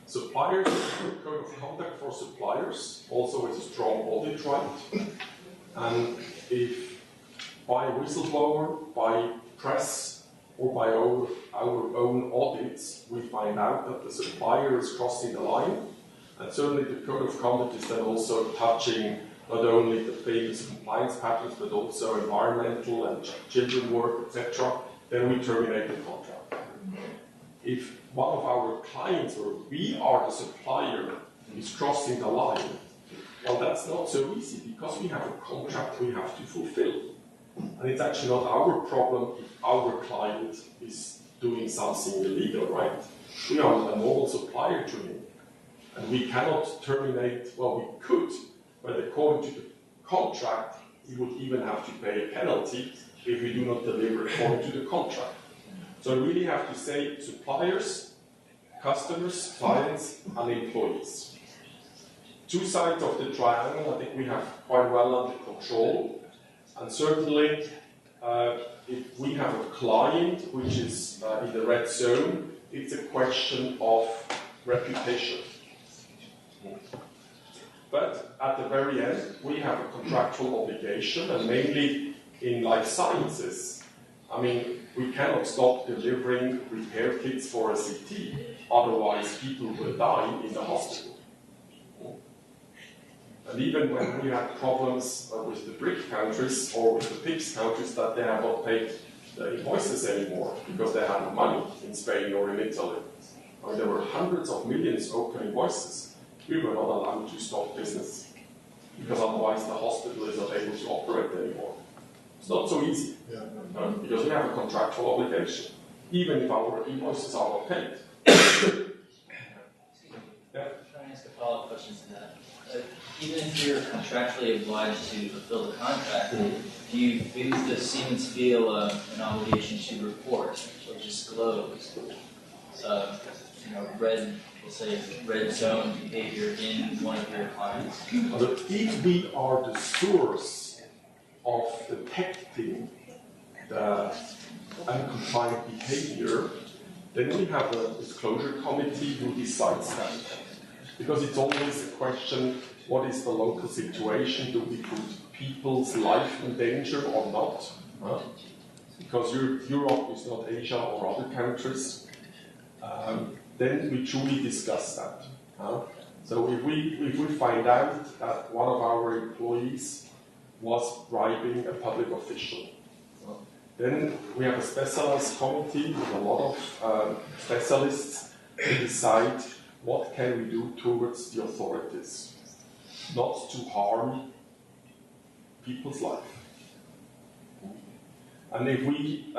Suppliers, a code of conduct for suppliers, also with a strong audit right. And if by a whistleblower, by press, or by our own audits, we find out that the supplier is crossing the line, and certainly the code of conduct is then also touching not only the famous compliance patterns, but also environmental and children work, etc., then we terminate the contract. If one of our clients, or we are the supplier, is crossing the line, well, that's not so easy, because we have a contract we have to fulfill. And it's actually not our problem if our client is doing something illegal, right? We are a normal supplier to him. And we cannot terminate, well, we could, but according to the contract, we would even have to pay a penalty if we do not deliver according to the contract. So we really have to say suppliers, customers, clients, and employees. Two sides of the triangle, I think we have quite well under control. And certainly, if we have a client which is in the red zone, it's a question of reputation. But at the very end, we have a contractual obligation, and mainly in life sciences. I mean, we cannot stop delivering repair kits for a CT, otherwise people will die in the hospital. And even when we had problems with the BRIC countries or with the PIGS countries, that they have not paid the invoices anymore because they had no money in Spain or in Italy. I mean, there were hundreds of millions open invoices. We were not allowed to stop business because otherwise the hospital is not able to operate anymore. It's not so easy because we have a contractual obligation, even if our invoices are not paid. Can I ask a follow-up question to that? Even if you're contractually obliged to fulfill the contract, does Siemens feel an obligation to report or disclose, red zone behavior in one of your clients? If we are the source of detecting the uncompliant behavior, then we have a disclosure committee who decides that. Because it's always a question, what is the local situation? Do we put people's life in danger or not? Because Europe is not Asia or other countries. Then we truly discuss that. So if we find out that one of our employees was bribing a public official, then we have a specialized committee with a lot of specialists to decide what can we do towards the authorities, not to harm people's life. And if we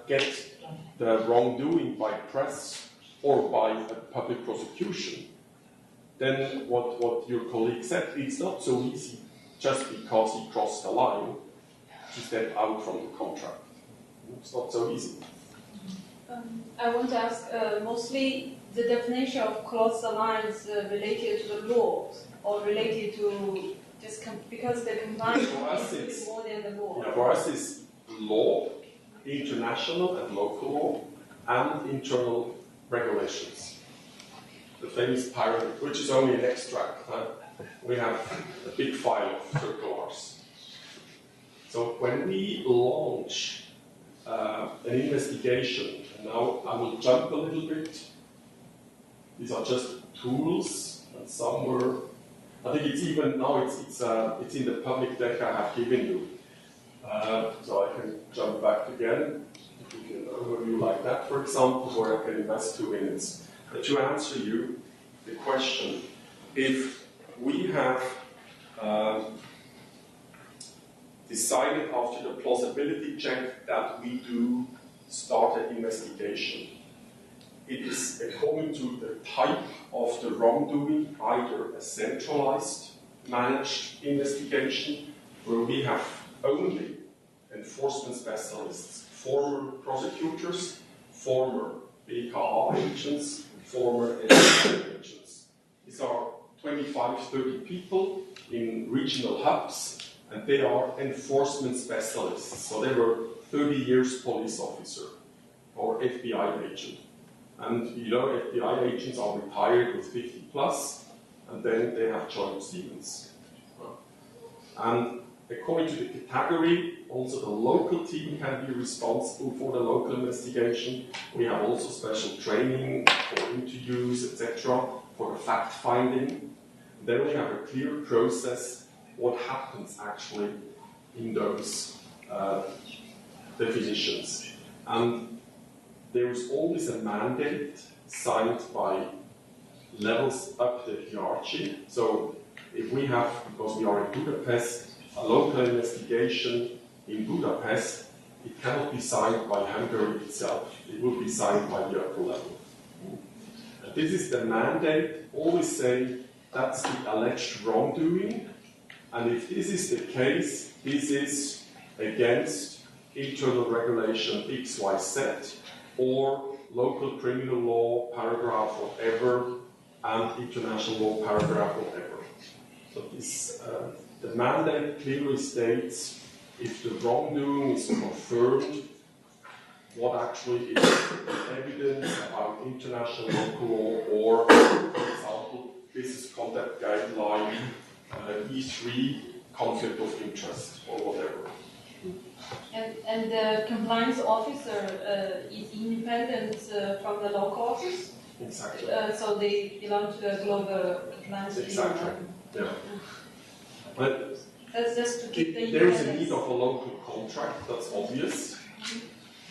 get the wrongdoing by press or by a public prosecution, then what your colleague said, it's not so easy just because he crossed the line to step out from the contract. It's not so easy. I want to ask, mostly the definition of cross the lines related to the law or related to just because the compliance is more than the law. Yeah, for us it's law, international and local law, and internal regulations. The famous pyramid, which is only an extract. We have a big file of circulars. So when we launch an investigation, and now I will jump a little bit. These are just tools, and somewhere I think it's even now it's in the public deck I have given you. So I can jump back again. If we can overview like that, for example, where I can invest 2 minutes. But to answer you the question, if we have decided after the plausibility check that we do start an investigation, it is according to the type of the wrongdoing, either a centralized managed investigation where we have only enforcement specialists, former prosecutors, former BKA agents, former FBI agents. These are 25, 30 people in regional hubs, and they are enforcement specialists. So they were 30 years police officer or FBI agent. And you know, FBI agents are retired with 50 plus, and then they have joined Siemens. And according to the category, also the local team can be responsible for the local investigation. We have also special training for interviews, etc., for the fact finding. Then we have a clear process what happens actually in those definitions. And there is always a mandate signed by levels up the hierarchy. So if we have, because we are in Budapest, a local investigation in Budapest, it cannot be signed by Hungary itself. It will be signed by the upper level. And this is the mandate, always saying that's the alleged wrongdoing, and if this is the case, this is against internal regulation XYZ, or local criminal law, paragraph whatever, and international law, paragraph whatever. So this, the mandate clearly states if the wrongdoing is confirmed, what actually is evidence about international local law, or, for example, business conduct guideline, E3, conflict of interest, or whatever. And the compliance officer is independent from the local office? Exactly. So they belong to the global compliance team? Exactly, yeah. But that's just to keep the there is independence. a need of a local contract, that's obvious.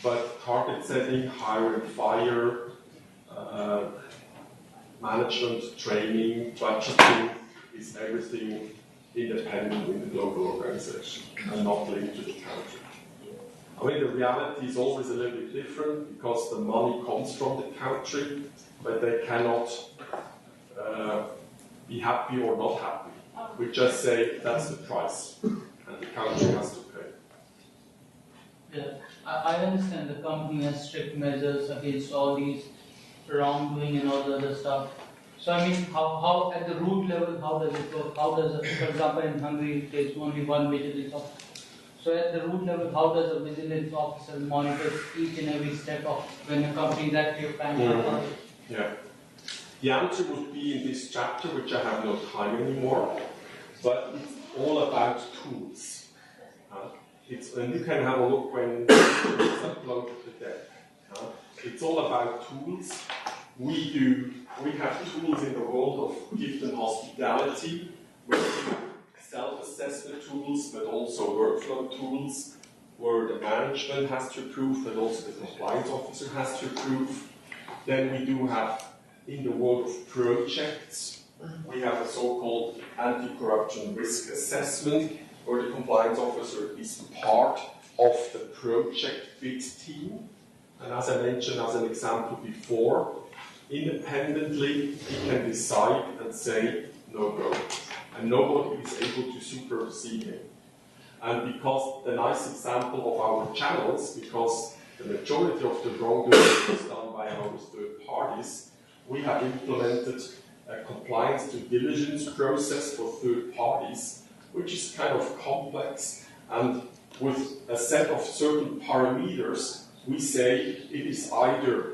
But target setting, hire and fire, management, training, budgeting is everything independent in the global organization and not linked to the country. I mean, the reality is always a little bit different because the money comes from the country, but they cannot be happy or not happy. We just say that's the price, and the country has to pay. Yeah, I understand the company has strict measures against all these wrongdoing and all the other stuff. So I mean, how at the root level, how does it work? How does, for example, in Hungary, there's only one vigilance officer. So at the root level, how does a vigilance officer monitor each and every step of when a company is active and Yeah. The answer would be in this chapter, which I have no time anymore, but it's all about tools. And you can have a look when it's uploaded the deck. It's all about tools. We have tools in the world of gift and hospitality, with self-assessment tools, but also workflow tools, where the management has to approve, but also the compliance officer has to approve. Then we do have, in the world of projects, we have a so-called anti-corruption risk assessment, where the compliance officer is part of the project bid team. And as I mentioned as an example before, independently, he can decide and say no go. And nobody is able to supersede him. And because the nice example of our channels, because the majority of the wrongdoing is done by our third parties, we have implemented a compliance due diligence process for third parties, which is kind of complex, and with a set of certain parameters, we say it is either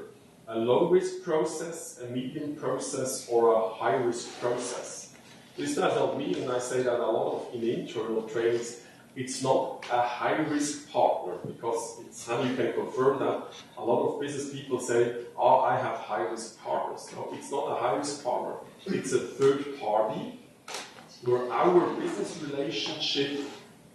a low-risk process, a medium process, or a high-risk process. This does not mean, and I say that a lot of in internal trainings, it's not a high-risk partner, because it's, and you can confirm that a lot of business people say, oh, I have high-risk partners. No, it's not a high-risk partner. It's a third party where our business relationship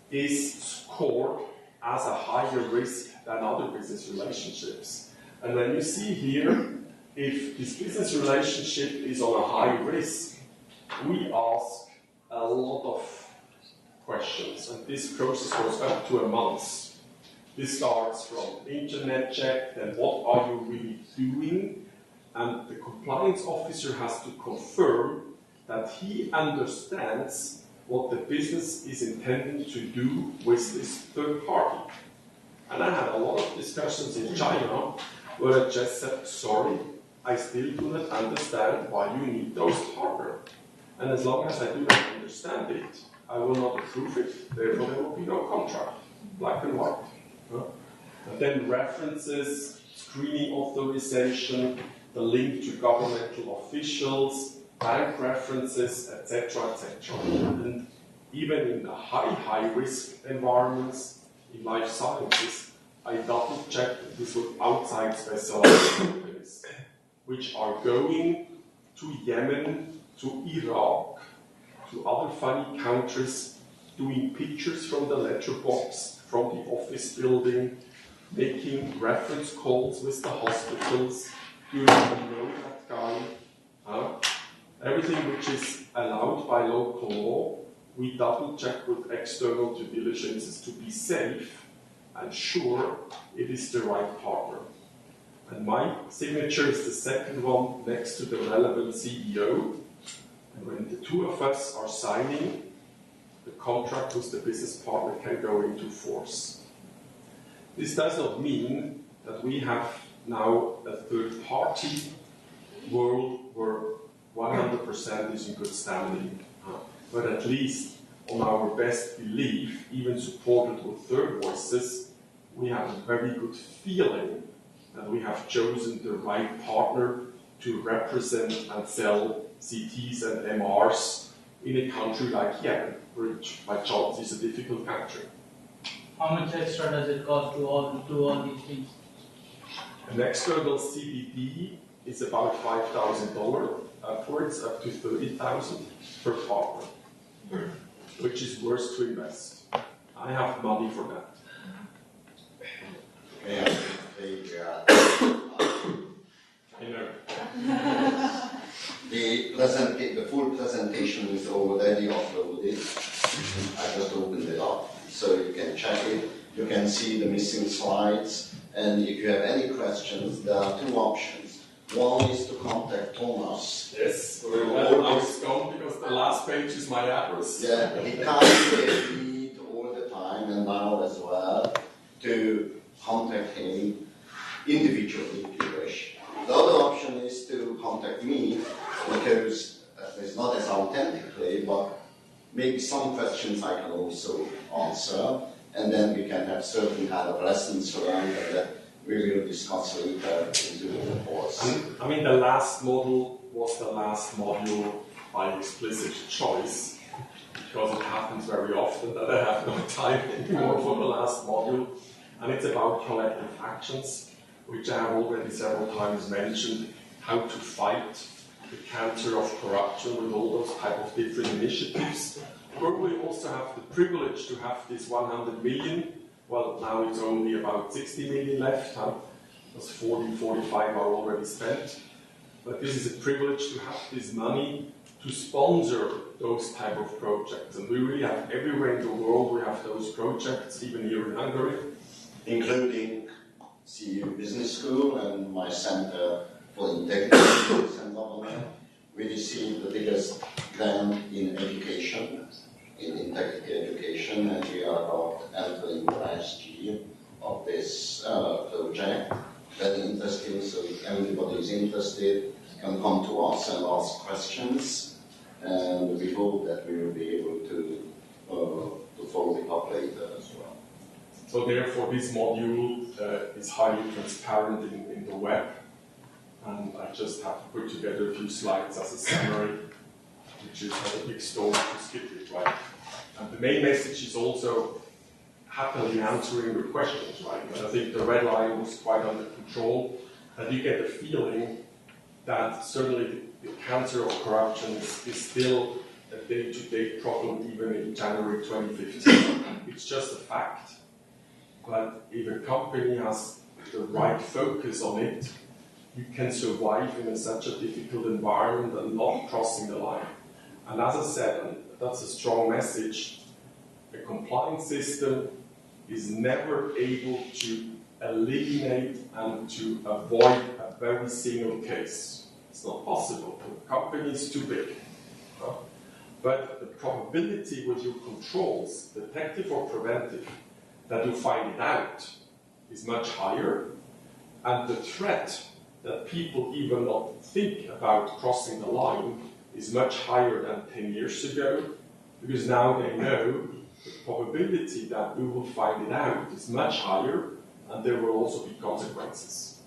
is scored as a higher risk than other business relationships. And when you see here, if this business relationship is on a high risk, we ask a lot of questions, and this process goes up to a month. This starts from internet check, then what are you really doing? And the compliance officer has to confirm that he understands what the business is intending to do with this third party. And I had a lot of discussions in China where I just said, sorry, I still do not understand why you need those partners. And as long as I do not understand it, I will not approve it, therefore there will be no contract, black and white. And then references, screening authorization, the link to governmental officials, bank references, etc., etc. And even in the high risk environments, in life sciences, I double check that this was outside specialized companies, which are going to Yemen, to Iraq, to other funny countries, doing pictures from the letterbox, from the office building, making reference calls with the hospitals, doing know that guy. Everything which is allowed by local law, we double check with external due diligences to be safe and sure it is the right partner. And my signature is the second one next to the relevant CEO. And when the two of us are signing, the contract with the business partner can go into force. This does not mean that we have now a third party world where 100% is in good standing. But at least on our best belief, even supported with third voices, we have a very good feeling that we have chosen the right partner to represent and sell CTs and MRs in a country like Yemen, which by chance is a difficult country. How much extra does it cost to do all these things? An external CDD is about $5,000 upwards, up to $30,000 per partner, which is worth to invest. I have money for that. The full presentation is already uploaded. I just opened it up, so you can check it. You can see the missing slides, and if you have any questions, there are two options. One is to contact Thomas. Yes, now it's gone because the last page is my address. Yeah, he can't read all the time, and now as well, to contact him individually if you wish. The other option is to contact me, because it's not as authentically, but maybe some questions I can also answer, and then we can have certain kind of lessons learned that we will discuss later into the course. I mean, the last model was the last module by explicit choice, because it happens very often that I have no time anymore for the last module, and it's about collective actions, which I have already several times mentioned, how to fight the cancer of corruption with all those type of different initiatives. Where we also have the privilege to have this 100 million. Well, now it's only about 60 million left, because 40, 45 are already spent. But this is a privilege to have this money to sponsor those type of projects. And we really have everywhere in the world, we have those projects, even here in Hungary. Including CU Business School and my center for integrity and government. We received the biggest grant in education, in integrity education, and we are about entering the last year of this project. Very interesting, so if anybody is interested, can come to us and ask questions, and we hope that we will be able to follow it up later as well. So therefore this module is highly transparent in the web, and I just have to put together a few slides as a summary, which is not a big story to skip it, right? And the main message is also happily answering your questions, right? And I think the red line was quite under control, and you get the feeling that certainly the cancer of corruption is still a day-to-day problem even in January 2015. It's just a fact. But if a company has the right focus on it, you can survive in such a difficult environment and not crossing the line. And as I said, and that's a strong message, a compliance system is never able to eliminate and to avoid a very single case. It's not possible. The company is too big. But the probability with your controls, detective or preventive, that you find it out is much higher, and the threat that people even not think about crossing the line is much higher than 10 years ago, because now they know the probability that we will find it out is much higher, and there will also be consequences.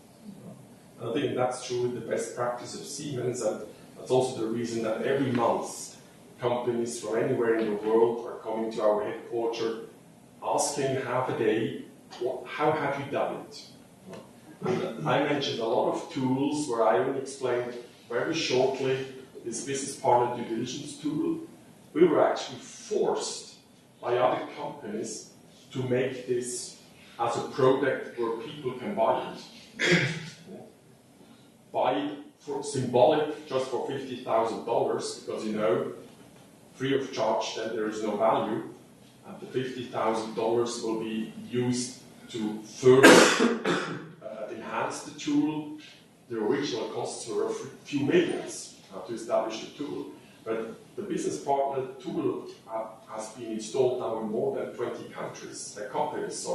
And I think that's true with the best practice of Siemens, and that's also the reason that every month companies from anywhere in the world are coming to our headquarters asking half a day, how have you done it? And I mentioned a lot of tools where I only explained very shortly this business partner due diligence tool. We were actually forced by other companies to make this as a product where people can buy it. Buy it for symbolic, just for $50,000, because free of charge, then there is no value. And the $50,000 will be used to further enhance the tool. The original costs were a few millions to establish the tool. But the business partner tool has been installed now in more than 20 countries, companies.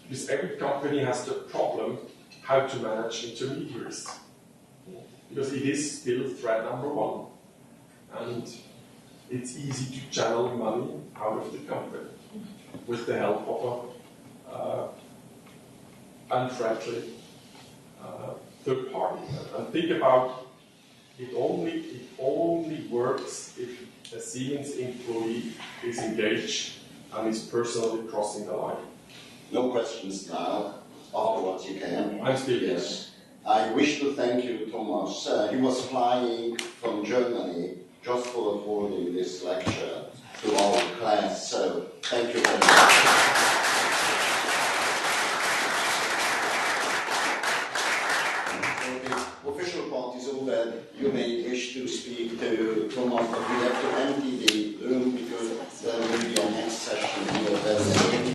Because every company has the problem how to manage intermediaries. Because it is still threat number one. And it's easy to channel money out of the company with the help of a unfriendly third party. And think about it only works if a Siemens employee is engaged and is personally crossing the line. No questions now. Afterwards you can. I'm still yes. I wish to thank you, Thomas. He was flying from Germany just for affording this lecture to our class. So thank you very much. The official part is over. You may wish to speak to Thomas, but we have to end.